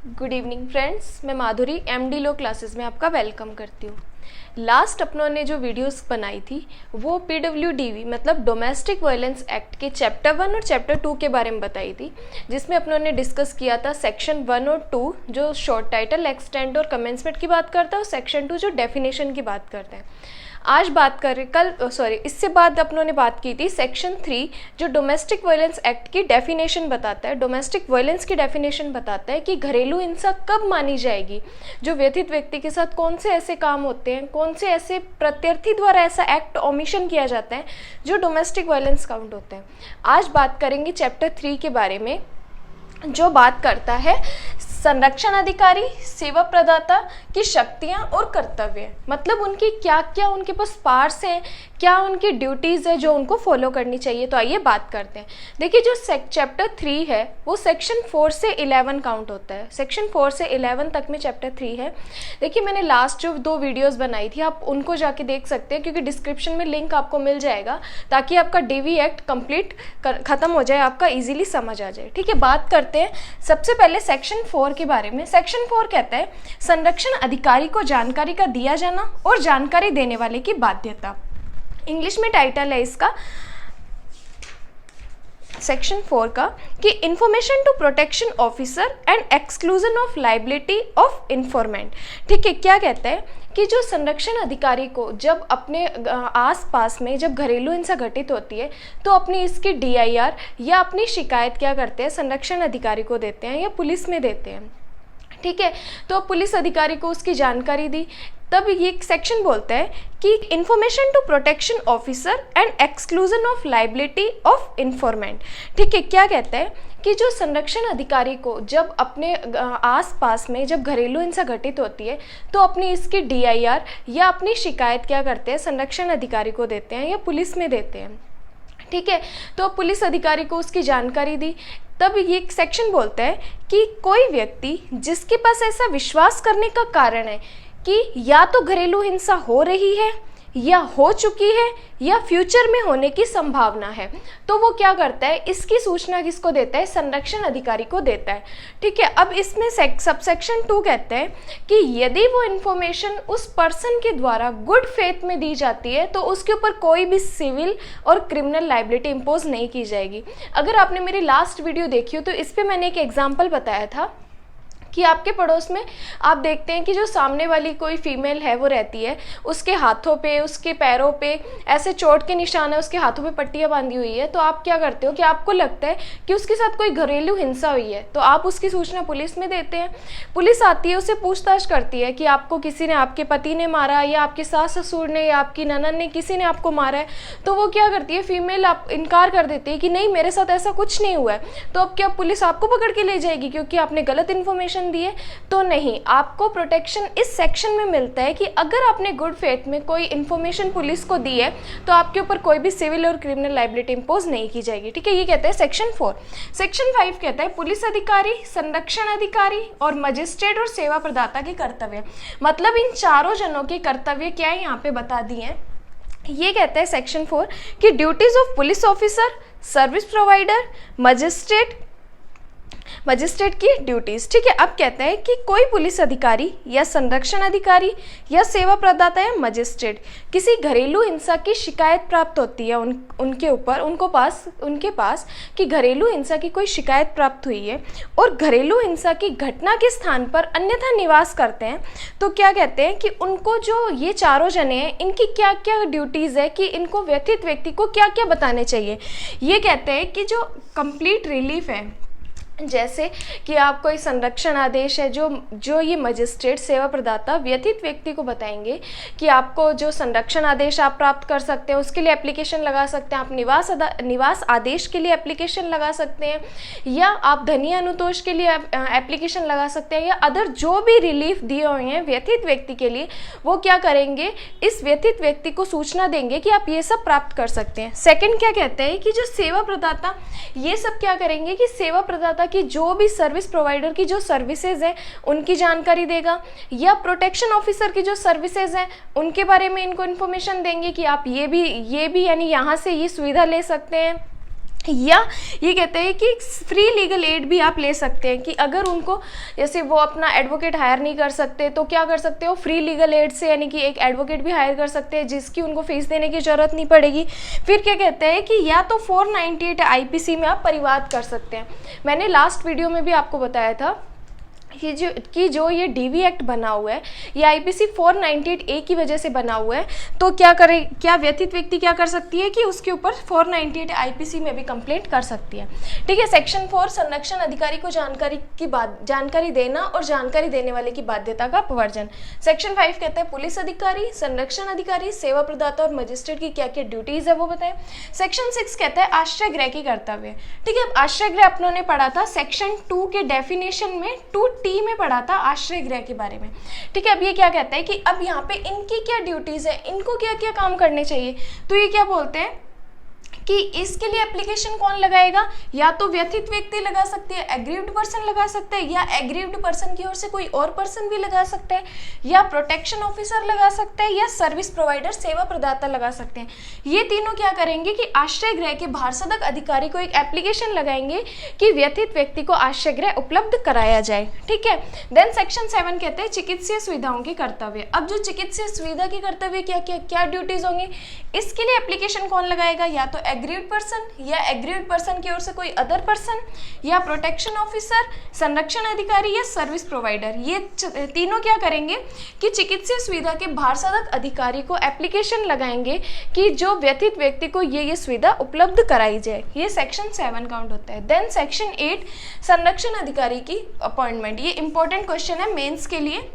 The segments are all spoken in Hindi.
गुड इवनिंग फ्रेंड्स, मैं माधुरी एमडी लो क्लासेस में आपका वेलकम करती हूँ। लास्ट अपनों ने जो वीडियोस बनाई थी वो पीडब्ल्यूडीवी मतलब डोमेस्टिक वायलेंस एक्ट के चैप्टर 1 और चैप्टर 2 के बारे में बताई थी, जिसमें अपनों ने डिस्कस किया था सेक्शन 1 और 2 जो शॉर्ट टाइटल, एक्सटेंट और कमेंसमेंट की बात करता है, और सेक्शन 2 जो डेफिनेशन की बात करता है। आज बात कर रहे इससे बाद अपनों ने बात की थी सेक्शन 3 जो डोमेस्टिक वायलेंस एक्ट की डेफिनेशन बताता है। डोमेस्टिक वायलेंस की डेफिनेशन बताता है कि घरेलू हिंसा कब मानी जाएगी, जो व्यथित व्यक्ति के साथ कौन से ऐसे काम होते हैं, कौन से ऐसे प्रत्यर्थी द्वारा ऐसा एक्ट ओमिशन किया जाता है जो डोमेस्टिक वायलेंस काउंट होते हैं। आज बात करेंगे चैप्टर 3 के बारे में, जो बात करता है संरक्षण अधिकारी सेवा प्रदाता की शक्तियां और कर्तव्य, मतलब उनकी क्या क्या उनके पास पावर्स हैं, क्या उनकी ड्यूटीज़ है जो उनको फॉलो करनी चाहिए। तो आइए बात करते हैं। देखिए, जो चैप्टर 3 है वो सेक्शन 4 से 11 काउंट होता है। सेक्शन 4 से 11 तक में चैप्टर 3 है। देखिए, मैंने लास्ट जो 2 वीडियोस बनाई थी आप उनको जाके देख सकते हैं, क्योंकि डिस्क्रिप्शन में लिंक आपको मिल जाएगा, ताकि आपका डीवी एक्ट कंप्लीट खत्म हो जाए, आपका ईजिली समझ आ जाए। ठीक है, बात करते हैं सबसे पहले सेक्शन 4 के बारे में। सेक्शन 4 कहता है संरक्षण अधिकारी को जानकारी का दिया जाना और जानकारी देने वाले की बाध्यता। इंग्लिश में टाइटल है इसका सेक्शन 4 का कि information to protection officer and exclusion of liability of informant. ठीक है, क्या कहता है कि जो संरक्षण अधिकारी को जब अपने आसपास में जब घरेलू हिंसा घटित होती है तो अपनी इसकी डीआईआर या अपनी शिकायत क्या करते हैं, संरक्षण अधिकारी को देते हैं या पुलिस में देते हैं। ठीक है, तो पुलिस अधिकारी को उसकी जानकारी दी, तब ये सेक्शन बोलता है कि information to protection officer and exclusion of liability of informant. ठीक है, क्या कहता है कि जो संरक्षण अधिकारी को जब अपने आसपास में जब घरेलू हिंसा घटित होती है तो अपनी इसकी डीआईआर या अपनी शिकायत क्या करते हैं, संरक्षण अधिकारी को देते हैं या पुलिस में देते हैं। ठीक है, तो पुलिस अधिकारी को उसकी जानकारी दी, तब ये सेक्शन बोलता है कि कोई व्यक्ति जिसके पास ऐसा विश्वास करने का कारण है कि या तो घरेलू हिंसा हो रही है या हो चुकी है या फ्यूचर में होने की संभावना है, तो वो क्या करता है, इसकी सूचना किसको देता है, संरक्षण अधिकारी को देता है। ठीक है, अब इसमें सबसेक्शन 2 कहते हैं कि यदि वो इन्फॉर्मेशन उस पर्सन के द्वारा गुड फेथ में दी जाती है तो उसके ऊपर कोई भी सिविल और क्रिमिनल लाइबिलिटी इम्पोज नहीं की जाएगी। अगर आपने मेरी लास्ट वीडियो देखी हो तो इस पर मैंने एक एग्जाम्पल बताया था कि आपके पड़ोस में आप देखते हैं कि जो सामने वाली कोई फीमेल है वो रहती है, उसके हाथों पे उसके पैरों पे ऐसे चोट के निशान है, उसके हाथों पे पट्टियाँ बांधी हुई है, तो आप क्या करते हो कि आपको लगता है कि उसके साथ कोई घरेलू हिंसा हुई है, तो आप उसकी सूचना पुलिस में देते हैं। पुलिस आती है, उससे पूछताछ करती है कि आपको किसी ने, आपके पति ने मारा या आपके सास ससुर ने या आपकी ननद ने, किसी ने आपको मारा है, तो वो क्या करती है, फीमेल आप इनकार कर देती है कि नहीं मेरे साथ ऐसा कुछ नहीं हुआ है। तो अब क्या पुलिस आपको पकड़ के ले जाएगी क्योंकि आपने गलत इन्फॉर्मेशन दिए? तो नहीं, आपको प्रोटेक्शन इस सेक्शन में मिलता है कि अगर आपने गुड फेथ में कोई इन्फॉर्मेशन पुलिस को दी है तो आपके ऊपर कोई भी सिविल और क्रिमिनल लाइबिलिटी इंपोज नहीं की जाएगी। ठीक है, ये कहता है सेक्शन 4। सेक्शन 5 कहता है पुलिस अधिकारी, संरक्षण अधिकारी और मजिस्ट्रेट और सेवा प्रदाता के कर्तव्य, मतलब इन चारों जनों के कर्तव्य क्या है यहाँ पे बता दिए हैं। ये कहता है सेक्शन 4 कि duties of police officer, service provider, magistrate की ड्यूटीज। ठीक है, अब कहता है कि कोई पुलिस अधिकारी या संरक्षण अधिकारी या सेवा प्रदाता या मजिस्ट्रेट किसी घरेलू हिंसा की शिकायत प्राप्त होती है उनके पास कि घरेलू हिंसा की कोई शिकायत प्राप्त हुई है और घरेलू हिंसा की घटना के स्थान पर अन्यथा निवास करते हैं, तो क्या कहते हैं कि उनको जो ये चारों जने हैं इनकी क्या क्या ड्यूटीज़ है कि इनको व्यथित व्यक्ति को क्या क्या बताने चाहिए। ये कहते हैं कि जो कंप्लीट रिलीफ है, जैसे कि आप कोई संरक्षण आदेश है जो ये मजिस्ट्रेट सेवा प्रदाता व्यथित व्यक्ति को बताएंगे कि आपको जो संरक्षण आदेश आप प्राप्त कर सकते हैं उसके लिए एप्लीकेशन लगा सकते हैं, आप निवास आदेश के लिए एप्लीकेशन लगा सकते हैं, या आप धनी अनुतोष के लिए एप्लीकेशन लगा सकते हैं, या अदर जो भी रिलीफ दिए हुए हैं व्यथित व्यक्ति के लिए, वो क्या करेंगे, इस व्यथित व्यक्ति को सूचना देंगे कि आप ये सब प्राप्त कर सकते हैं। सेकेंड क्या कहते हैं कि जो सेवा प्रदाता ये सब क्या करेंगे कि सेवा प्रदाता कि जो भी सर्विस प्रोवाइडर की जो सर्विसेज हैं उनकी जानकारी देगा, या प्रोटेक्शन ऑफिसर की जो सर्विसेज हैं उनके बारे में इनको इन्फॉर्मेशन देंगे कि आप ये भी यानी यहाँ से ये सुविधा ले सकते हैं, या ये कहते हैं कि फ्री लीगल एड भी आप ले सकते हैं, कि अगर उनको जैसे वो अपना एडवोकेट हायर नहीं कर सकते तो क्या कर सकते हो, फ्री लीगल एड से यानी कि एक एडवोकेट भी हायर कर सकते हैं जिसकी उनको फीस देने की ज़रूरत नहीं पड़ेगी। फिर क्या कहते हैं कि या तो 498 आईपीसी में आप परिवाद कर सकते हैं। मैंने लास्ट वीडियो में भी आपको बताया था कि जो ये डीवी एक्ट बना हुआ है ये आईपीसी 498A की वजह से बना हुआ है। तो क्या व्यथित व्यक्ति क्या कर सकती है कि उसके ऊपर 498 आईपीसी में भी कंप्लेंट कर सकती है। ठीक है। सेक्शन 4 संरक्षण अधिकारी को जानकारी देना और जानकारी देने वाले की बाध्यता का अपवर्जन। सेक्शन 5 कहता है पुलिस अधिकारी, संरक्षण अधिकारी, सेवा प्रदाता और मजिस्ट्रेट की क्या क्या ड्यूटीज है वो बताएं। सेक्शन 6 कहता है आश्रय गृह की कर्तव्य। ठीक है। आश्रय गृह अपनों ने पढ़ा था सेक्शन 2 के डेफिनेशन में 2T में पढ़ा था आश्रय गृह के बारे में। ठीक है। अब ये क्या कहता है कि अब यहाँ पे इनकी क्या ड्यूटीज है, इनको क्या क्या काम करने चाहिए। तो ये क्या बोलते हैं कि इसके लिए एप्लीकेशन कौन लगाएगा, या तो व्यथित व्यक्ति लगा सकते हैं, एग्रीव्ड पर्सन लगा सकते हैं, या एग्रीव्ड पर्सन की ओर से कोई और पर्सन भी लगा सकते हैं, या प्रोटेक्शन ऑफिसर लगा सकते हैं, या सर्विस प्रोवाइडर सेवा प्रदाता लगा सकते हैं। ये तीनों क्या करेंगे कि आश्रय गृह के भारसाधक अधिकारी को एक एप्लीकेशन लगाएंगे कि व्यथित व्यक्ति को आश्रय गृह उपलब्ध कराया जाए। ठीक है। देन सेक्शन 7 कहते हैं चिकित्सीय सुविधाओं के कर्तव्य। अब जो चिकित्सीय सुविधा के कर्तव्य क्या ड्यूटीज होंगी, इसके लिए एप्लीकेशन कौन लगाएगा, या तो एग्रीव्ड पर्सन, या एग्रीव्ड पर्सन की ओर से कोई अदर पर्सन, या प्रोटेक्शन ऑफिसर, संरक्षण अधिकारी, या सर्विस प्रोवाइडर। ये तीनों क्या करेंगे कि चिकित्सीय सुविधा के भारसाधक अधिकारी को एप्लीकेशन लगाएंगे कि जो व्यथित व्यक्ति को ये सुविधा उपलब्ध कराई जाए। ये सेक्शन 7 काउंट होता है। देन सेक्शन 8 संरक्षण अधिकारी की अपॉइंटमेंट। ये इंपॉर्टेंट क्वेश्चन है मेंस के लिए,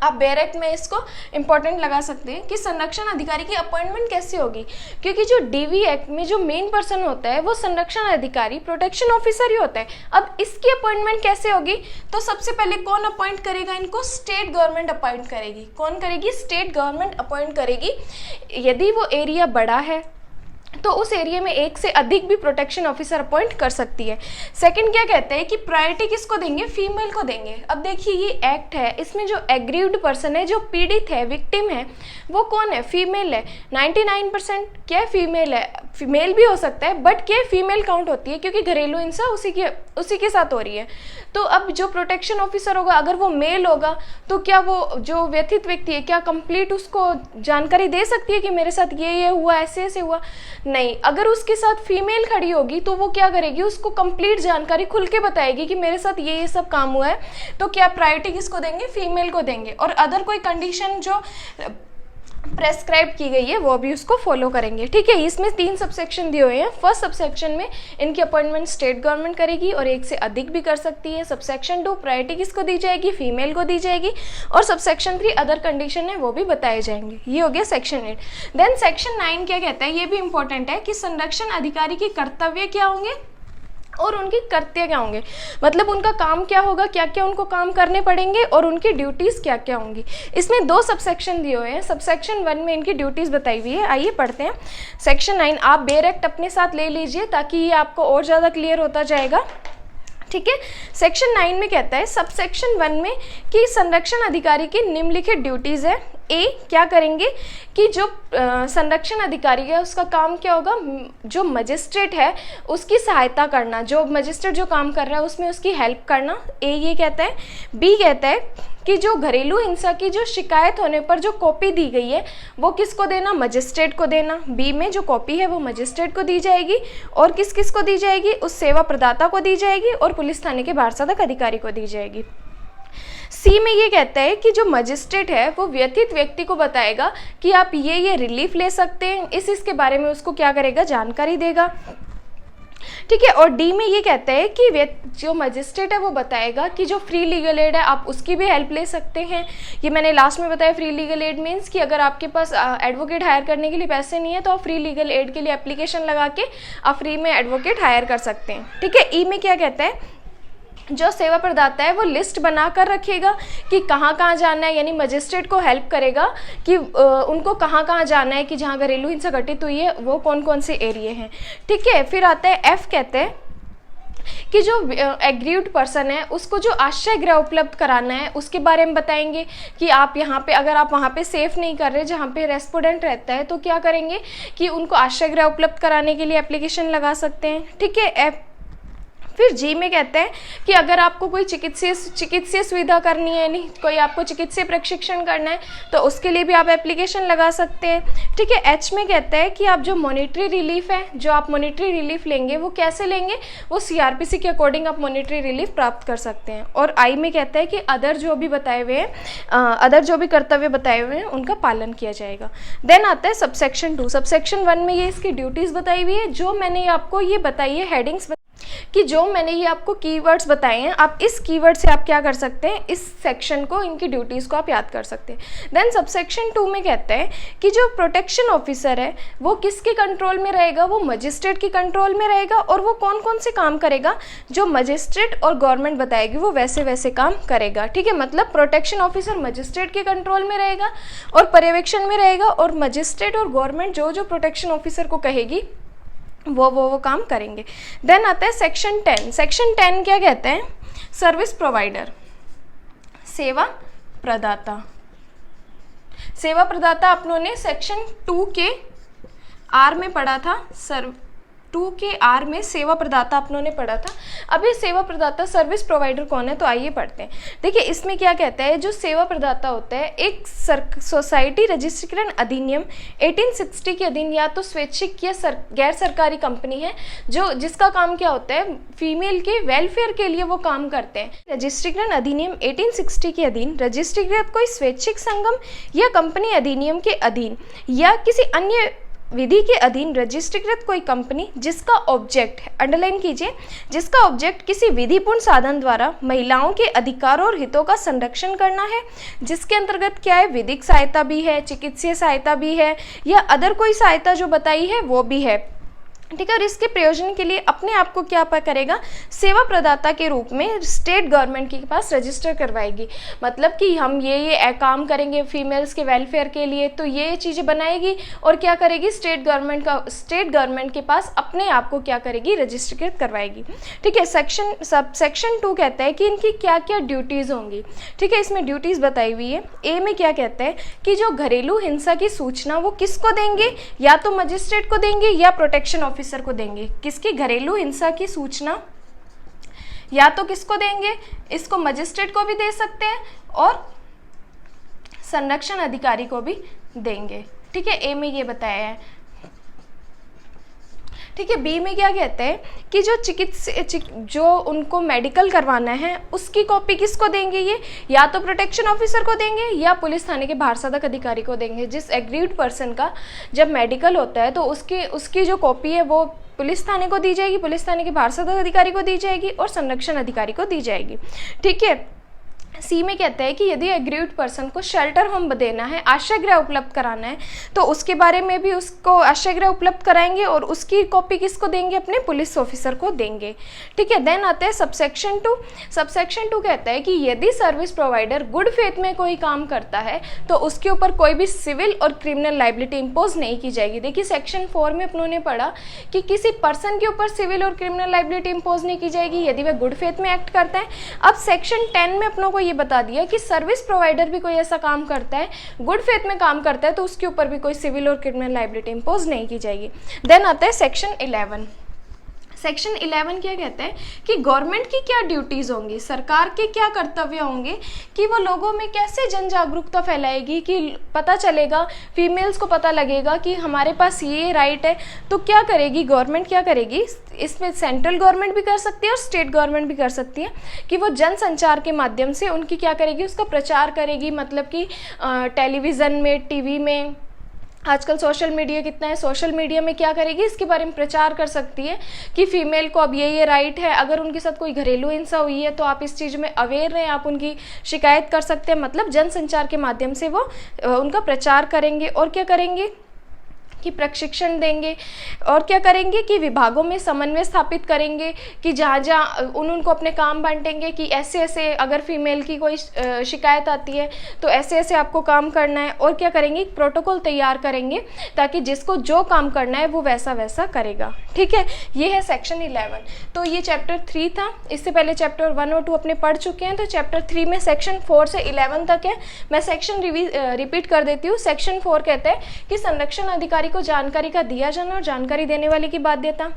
आप डायरेक्ट में इसको इंपॉर्टेंट लगा सकते हैं कि संरक्षण अधिकारी की अपॉइंटमेंट कैसे होगी, क्योंकि जो डीवी एक्ट में जो मेन पर्सन होता है वो संरक्षण अधिकारी प्रोटेक्शन ऑफिसर ही होता है। अब इसकी अपॉइंटमेंट कैसे होगी, तो सबसे पहले कौन अपॉइंट करेगा इनको, स्टेट गवर्नमेंट अपॉइंट करेगी। कौन करेगी, स्टेट गवर्नमेंट अपॉइंट करेगी। यदि वो एरिया बड़ा है तो उस एरिया में एक से अधिक भी प्रोटेक्शन ऑफिसर अपॉइंट कर सकती है। सेकंड क्या कहते हैं कि प्रायोरिटी किसको देंगे, फीमेल को देंगे। अब देखिए ये एक्ट है, इसमें जो एग्रीव्ड पर्सन है, जो पीड़ित है, विक्टिम है, वो कौन है, फीमेल है। 99% क्या फीमेल है, फीमेल भी हो सकता है बट क्या फीमेल काउंट होती है क्योंकि घरेलू हिंसा उसी के साथ हो रही है। तो अब जो प्रोटेक्शन ऑफिसर होगा अगर वो मेल होगा तो क्या वो जो व्यथित व्यक्ति है क्या कंप्लीट उसको जानकारी दे सकती है कि मेरे साथ ये हुआ, ऐसे ऐसे हुआ, नहीं। अगर उसके साथ फीमेल खड़ी होगी तो वो क्या करेगी, उसको कंप्लीट जानकारी खुल के बताएगी कि मेरे साथ ये सब काम हुआ है। तो क्या प्रायोरिटी किसको देंगे, फीमेल को देंगे। और अदर कोई कंडीशन जो प्रेस्क्राइब की गई है वो भी उसको फॉलो करेंगे। ठीक है। इसमें 3 सबसेक्शन दिए हुए हैं। फर्स्ट सबसेक्शन में इनकी अपॉइंटमेंट स्टेट गवर्नमेंट करेगी और एक से अधिक भी कर सकती है। सबसेक्शन 2 प्रायोरिटी किसको दी जाएगी, फीमेल को दी जाएगी। और सबसेक्शन 3 अदर कंडीशन है वो भी बताए जाएंगे। ये हो गया सेक्शन 8। देन सेक्शन 9 क्या कहता है, ये भी इंपॉर्टेंट है कि संरक्षण अधिकारी के कर्तव्य क्या होंगे और उनकी कर्तव्य क्या होंगे, मतलब उनका काम क्या होगा, क्या क्या उनको काम करने पड़ेंगे और उनकी ड्यूटीज़ क्या क्या होंगी। इसमें 2 सबसेक्शन दिए हुए हैं। सबसेक्शन 1 में इनकी ड्यूटीज़ बताई हुई है। आइए पढ़ते हैं। सेक्शन 9 आप बेरेक्ट अपने साथ ले लीजिए ताकि ये आपको और ज़्यादा क्लियर होता जाएगा। ठीक है। सेक्शन 9 में कहता है सबसेक्शन 1 में कि संरक्षण अधिकारी की निम्नलिखित ड्यूटीज़ है। ए क्या करेंगे कि जो संरक्षण अधिकारी है उसका काम क्या होगा, जो मजिस्ट्रेट है उसकी सहायता करना, जो मजिस्ट्रेट जो काम कर रहा है उसमें उसकी हेल्प करना। ए ये कहता है। बी कहता है कि जो घरेलू हिंसा की जो शिकायत होने पर जो कॉपी दी गई है वो किसको देना, मजिस्ट्रेट को देना। बी में जो कॉपी है वो मजिस्ट्रेट को दी जाएगी और किस किस को दी जाएगी, उस सेवा प्रदाता को दी जाएगी और पुलिस थाने के भारसाधक अधिकारी को दी जाएगी। सी में ये कहता है कि जो मजिस्ट्रेट है वो व्यथित व्यक्ति को बताएगा कि आप ये रिलीफ ले सकते हैं, इसके बारे में उसको क्या करेगा, जानकारी देगा। ठीक है। और डी में ये कहता है कि जो मजिस्ट्रेट है वो बताएगा कि जो फ्री लीगल एड है आप उसकी भी हेल्प ले सकते हैं। ये मैंने लास्ट में बताया, फ्री लीगल एड मीन्स कि अगर आपके पास एडवोकेट हायर करने के लिए पैसे नहीं है तो आप फ्री लीगल एड के लिए एप्लीकेशन लगा के आप फ्री में एडवोकेट हायर कर सकते हैं। ठीक है। ई में क्या कहता है, जो सेवा प्रदाता है वो लिस्ट बना कर रखेगा कि कहाँ कहाँ जाना है, यानी मजिस्ट्रेट को हेल्प करेगा कि उनको कहाँ कहाँ जाना है कि जहाँ घरेलू हिंसा घटित हुई है वो कौन कौन से एरिया हैं। ठीक है। फिर आता है एफ कहते हैं कि जो एग्रीव्ड पर्सन है उसको जो आश्रय गृह उपलब्ध कराना है उसके बारे में बताएंगे कि आप यहाँ पे, अगर आप वहाँ पे सेफ नहीं कर रहे जहाँ पे रेस्पोडेंट रहता है, तो क्या करेंगे कि उनको आश्रय गृह उपलब्ध कराने के लिए एप्लीकेशन लगा सकते हैं। ठीक है। फिर जी में कहते हैं कि अगर आपको कोई चिकित्सीय सुविधा करनी है, नहीं कोई आपको चिकित्सीय प्रशिक्षण करना है, तो उसके लिए भी आप एप्लीकेशन लगा सकते हैं। ठीक है। एच में कहते हैं कि आप जो मॉनिटरी रिलीफ है, जो आप मॉनिटरी रिलीफ लेंगे वो कैसे लेंगे, वो सीआरपीसी के अकॉर्डिंग आप मॉनिटरी रिलीफ प्राप्त कर सकते हैं। और आई में कहता है कि अदर जो भी बताए हुए हैं, अदर जो भी कर्तव्य बताए हुए हैं उनका पालन किया जाएगा। देन आता है सबसेक्शन 2। सबसेक्शन 1 में ये इसकी ड्यूटीज़ बताई हुई है, जो मैंने आपको ये बताई है हेडिंग्स कि जो मैंने ये आपको कीवर्ड्स बताए हैं, आप इस कीवर्ड से आप क्या कर सकते हैं, इस सेक्शन को, इनकी ड्यूटीज़ को आप याद कर सकते हैं। देन सबसेक्शन 2 में कहते हैं कि जो प्रोटेक्शन ऑफिसर है वो किसके कंट्रोल में रहेगा, वो मजिस्ट्रेट की कंट्रोल में रहेगा, और वो कौन कौन से काम करेगा, जो मजिस्ट्रेट और गवर्नमेंट बताएगी वो वैसे वैसे काम करेगा। ठीक है। मतलब प्रोटेक्शन ऑफिसर मजिस्ट्रेट के कंट्रोल में रहेगा और पर्यवेक्षण में रहेगा, और मजिस्ट्रेट और गवर्नमेंट जो जो प्रोटेक्शन ऑफिसर को कहेगी वो काम करेंगे। देन आता है सेक्शन 10। सेक्शन 10 क्या कहते हैं, सर्विस प्रोवाइडर, सेवा प्रदाता। सेवा प्रदाता अपनों ने सेक्शन 2 के आर में पढ़ा था, 2 के आर में सेवा प्रदाता अपनों ने पढ़ा था। अब ये सेवा प्रदाता सर्विस प्रोवाइडर कौन है, तो आइए पढ़ते हैं। देखिए इसमें क्या कहता है, जो सेवा प्रदाता होता है एक सोसाइटी रजिस्ट्रीकरण अधिनियम 1860 के अधीन या तो स्वैच्छिक या गैर सरकारी कंपनी है, जो जिसका काम क्या होता है, फीमेल के वेलफेयर के लिए वो काम करते हैं। रजिस्ट्रीकरण अधिनियम 1860 के अधीन रजिस्ट्रीकृत कोई स्वैच्छिक संगम या कंपनी अधिनियम के अधीन या किसी अन्य विधि के अधीन रजिस्ट्रीकृत कोई कंपनी जिसका ऑब्जेक्ट, अंडरलाइन कीजिए, जिसका ऑब्जेक्ट किसी विधिपूर्ण साधन द्वारा महिलाओं के अधिकारों और हितों का संरक्षण करना है, जिसके अंतर्गत क्या है, विधिक सहायता भी है, चिकित्सीय सहायता भी है, या अदर कोई सहायता जो बताई है वो भी है। ठीक है। और इसके प्रयोजन के लिए अपने आप को क्या करेगा, सेवा प्रदाता के रूप में स्टेट गवर्नमेंट के पास रजिस्टर करवाएगी। मतलब कि हम ये काम करेंगे फीमेल्स के वेलफेयर के लिए, तो ये चीज़ें बनाएगी और क्या करेगी, स्टेट गवर्नमेंट के पास अपने आप को क्या करेगी, रजिस्ट्रेट करवाएगी। ठीक है। सेक्शन 2 कहता है कि इनकी क्या क्या ड्यूटीज़ होंगी। ठीक है। इसमें ड्यूटीज़ बताई हुई है। ए में क्या कहता है कि जो घरेलू हिंसा की सूचना वो किसको देंगे, या तो मजिस्ट्रेट को देंगे या प्रोटेक्शन ऑफिसर को देंगे। किसकी, घरेलू हिंसा की सूचना या तो किसको देंगे, इसको मजिस्ट्रेट को भी दे सकते हैं और संरक्षण अधिकारी को भी देंगे। ठीक है। ए में ये बताया है। ठीक है। बी में क्या कहते हैं कि जो उनको मेडिकल करवाना है उसकी कॉपी किसको देंगे, ये या तो प्रोटेक्शन ऑफिसर को देंगे या पुलिस थाने के भार साधक अधिकारी को देंगे। जिस एग्रीव्ड पर्सन का जब मेडिकल होता है तो उसकी जो कॉपी है वो पुलिस थाने को दी जाएगी, पुलिस थाने के भार साधक अधिकारी को दी जाएगी और संरक्षण अधिकारी को दी जाएगी। ठीक है। सी में कहता है कि यदि एग्रीव्ड पर्सन को शेल्टर होम देना है, आश्रय गृह उपलब्ध कराना है, तो उसके बारे में भी उसको आश्रय गृह उपलब्ध कराएंगे और उसकी कॉपी किसको देंगे, अपने पुलिस ऑफिसर को देंगे। ठीक है। देन आते हैं सबसेक्शन 2। सबसेक्शन 2 कहता है कि यदि सर्विस प्रोवाइडर गुड फेथ में कोई काम करता है तो उसके ऊपर कोई भी सिविल और क्रिमिनल लाइबिलिटी इम्पोज नहीं की जाएगी। देखिए सेक्शन 4 में अपनों ने पढ़ा कि किसी पर्सन के ऊपर सिविल और क्रिमिनल लाइबिलिटी इम्पोज नहीं की जाएगी यदि वह गुड फेथ में एक्ट करता है। अब सेक्शन 10 में अपनों को ये बता दिया कि सर्विस प्रोवाइडर भी कोई ऐसा काम करता है, गुड फेथ में काम करता है, तो उसके ऊपर भी कोई सिविल और क्रिमिनल लाइबिलिटी इम्पोज नहीं की जाएगी। देन आता है सेक्शन 11। सेक्शन 11 क्या कहता है कि गवर्नमेंट की क्या ड्यूटीज़ होंगी, सरकार के क्या कर्तव्य होंगे, कि वो लोगों में कैसे जन जागरूकता फैलाएगी, कि पता चलेगा, फीमेल्स को पता लगेगा कि हमारे पास ये राइट है। तो क्या करेगी गवर्नमेंट, क्या करेगी, इसमें सेंट्रल गवर्नमेंट भी कर सकती है और स्टेट गवर्नमेंट भी कर सकती है कि वो जन संचार के माध्यम से उनकी क्या करेगी, उसका प्रचार करेगी। मतलब कि टेलीविज़न में, टीवी में, आजकल सोशल मीडिया कितना है, सोशल मीडिया में क्या करेगी, इसके बारे में प्रचार कर सकती है कि फीमेल को अब ये राइट है। अगर उनके साथ कोई घरेलू हिंसा हुई है तो आप इस चीज़ में अवेयर रहें, आप उनकी शिकायत कर सकते हैं। मतलब जन संचार के माध्यम से वो उनका प्रचार करेंगे और क्या करेंगे कि प्रशिक्षण देंगे और क्या करेंगे कि विभागों में समन्वय स्थापित करेंगे कि जहाँ जहाँ उनको अपने काम बांटेंगे कि ऐसे ऐसे अगर फीमेल की कोई शिकायत आती है तो ऐसे ऐसे आपको काम करना है, और क्या करेंगे प्रोटोकॉल तैयार करेंगे ताकि जिसको जो काम करना है वो वैसा वैसा करेगा। ठीक है, ये है सेक्शन 11। तो ये चैप्टर 3 था। इससे पहले चैप्टर 1 और 2 अपने पढ़ चुके हैं। तो चैप्टर 3 में सेक्शन 4 से 11 तक है। मैं सेक्शन रिपीट कर देती हूँ। सेक्शन 4 कहते हैं कि संरक्षण अधिकारी को जानकारी का दिया जाना और जानकारी देने वाले की बाध्यता।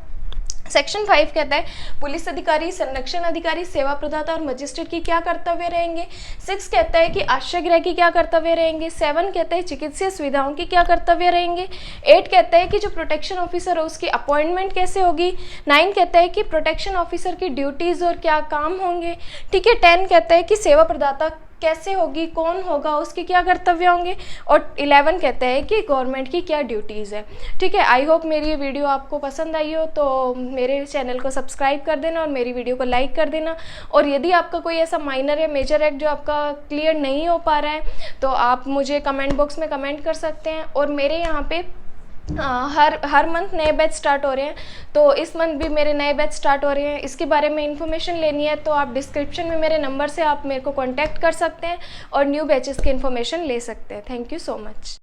सेक्शन 5 कहता है पुलिस अधिकारी, संरक्षण अधिकारी, सेवा प्रदाता और मजिस्ट्रेट की क्या कर्तव्य रहेंगे। 6 कहता है कि आश्रय गृह की क्या कर्तव्य रहेंगे। 7 कहता है चिकित्सीय सुविधाओं की क्या कर्तव्य रहेंगे। 8 कहता है कि जो प्रोटेक्शन ऑफिसर है उसकी अपॉइंटमेंट कैसे होगी। 9 कहता है कि प्रोटेक्शन ऑफिसर की ड्यूटीज़ और क्या काम होंगे। ठीक है। 10 कहता है कि सेवा प्रदाता कैसे होगी, कौन होगा, उसके क्या कर्तव्य होंगे। और 11 कहता है कि गवर्नमेंट की क्या ड्यूटीज़ है। ठीक है। आई होप मेरी ये वीडियो आपको पसंद आई हो, तो मेरे चैनल को सब्सक्राइब कर देना और मेरी वीडियो को लाइक कर देना। और यदि आपका कोई ऐसा माइनर या मेजर एक्ट जो आपका क्लियर नहीं हो पा रहा है तो आप मुझे कमेंट बॉक्स में कमेंट कर सकते हैं। और मेरे यहाँ पे हर मंथ नए बैच स्टार्ट हो रहे हैं, तो इस मंथ भी मेरे नए बैच स्टार्ट हो रहे हैं। इसके बारे में इन्फॉर्मेशन लेनी है तो आप डिस्क्रिप्शन में मेरे नंबर से आप मेरे को कांटेक्ट कर सकते हैं और न्यू बैचेस की इन्फॉर्मेशन ले सकते हैं। Thank you so much.